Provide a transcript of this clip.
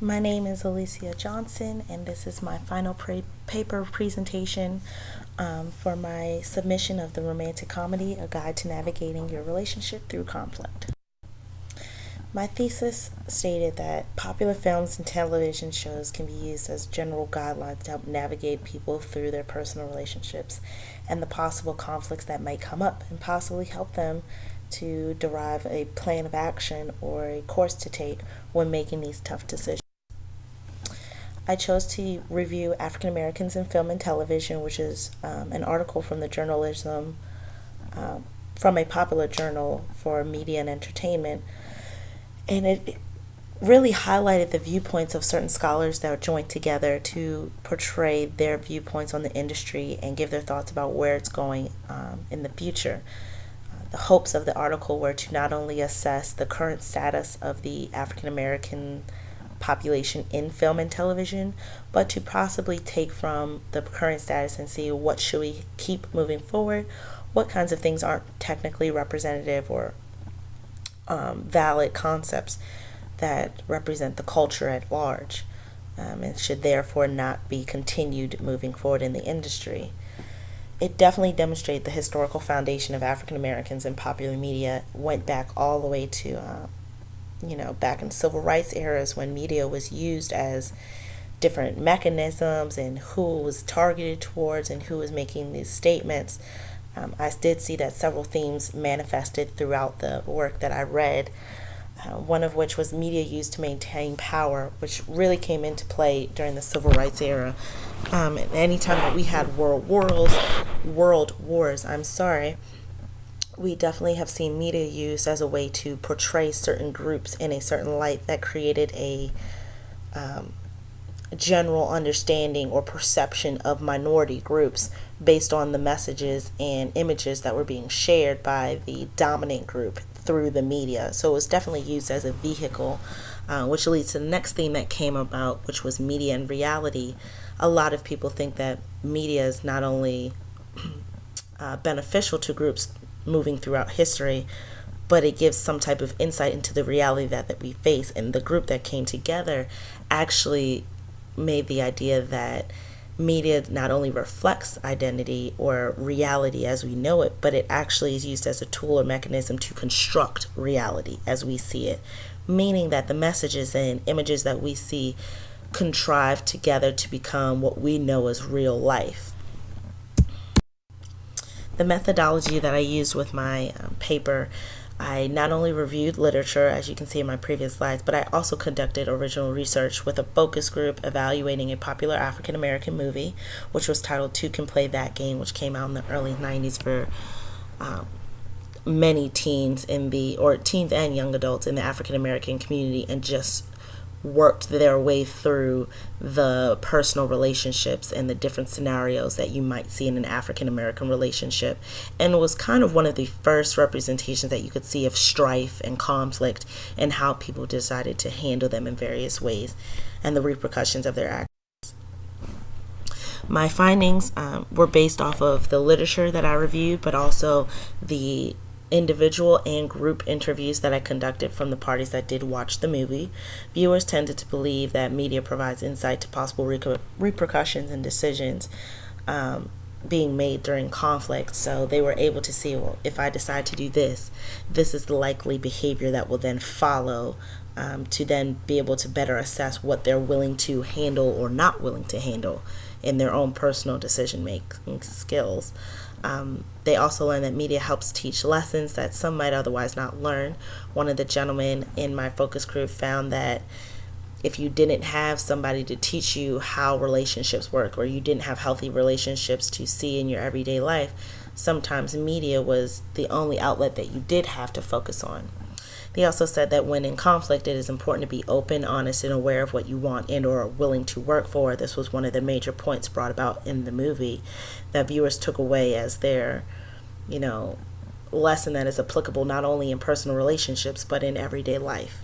My name is Alicia Johnson, and this is my final paper presentation for my submission of the romantic comedy, A Guide to Navigating Your Relationship Through Conflict. My thesis stated that popular films and television shows can be used as general guidelines to help navigate people through their personal relationships and the possible conflicts that might come up, and possibly help them to derive a plan of action or a course to take when making these tough decisions. I chose to review African Americans in film and television, which is an article from the journalism, from a popular journal for media and entertainment. And it really highlighted the viewpoints of certain scholars that were joined together to portray their viewpoints on the industry and give their thoughts about where it's going in the future. The hopes of the article were to not only assess the current status of the African American population in film and television, but to possibly take from the current status and see what should we keep moving forward, what kinds of things aren't technically representative or valid concepts that represent the culture at large, and should therefore not be continued moving forward in the industry. It definitely demonstrated the historical foundation of African Americans in popular media went back all the way to back in civil rights eras, when media was used as different mechanisms and who was targeted towards and who was making these statements. I did see that several themes manifested throughout the work that I read, one of which was media used to maintain power, which really came into play during the civil rights era. And anytime that we had world wars, we definitely have seen media used as a way to portray certain groups in a certain light that created a general understanding or perception of minority groups based on the messages and images that were being shared by the dominant group through the media. So it was definitely used as a vehicle, which leads to the next theme that came about, which was media and reality. A lot of people think that media is not only beneficial to groups moving throughout history, but it gives some type of insight into the reality that we face. And the group that came together actually made the idea that media not only reflects identity or reality as we know it, but it actually is used as a tool or mechanism to construct reality as we see it, meaning that the messages and images that we see contrive together to become what we know as real life. The methodology that I used with my paper, I not only reviewed literature, as you can see in my previous slides, but I also conducted original research with a focus group evaluating a popular African American movie, which was titled Two Can Play That Game, which came out in the early 90s for many teens teens and young adults in the African American community, and just worked their way through the personal relationships and the different scenarios that you might see in an African American relationship, and it was kind of one of the first representations that you could see of strife and conflict and how people decided to handle them in various ways and the repercussions of their actions. My findings were based off of the literature that I reviewed, but also the individual and group interviews that I conducted from the parties that did watch the movie. Viewers tended to believe that media provides insight to possible repercussions and decisions being made during conflict. So they were able to see, well, if I decide to do this, this is the likely behavior that will then follow, to then be able to better assess what they're willing to handle or not willing to handle in their own personal decision-making skills. They also learned that media helps teach lessons that some might otherwise not learn. One of the gentlemen in my focus group found that if you didn't have somebody to teach you how relationships work, or you didn't have healthy relationships to see in your everyday life, sometimes media was the only outlet that you did have to focus on. They also said that when in conflict, it is important to be open, honest, and aware of what you want and or are willing to work for. This was one of the major points brought about in the movie that viewers took away as their, lesson that is applicable not only in personal relationships, but in everyday life.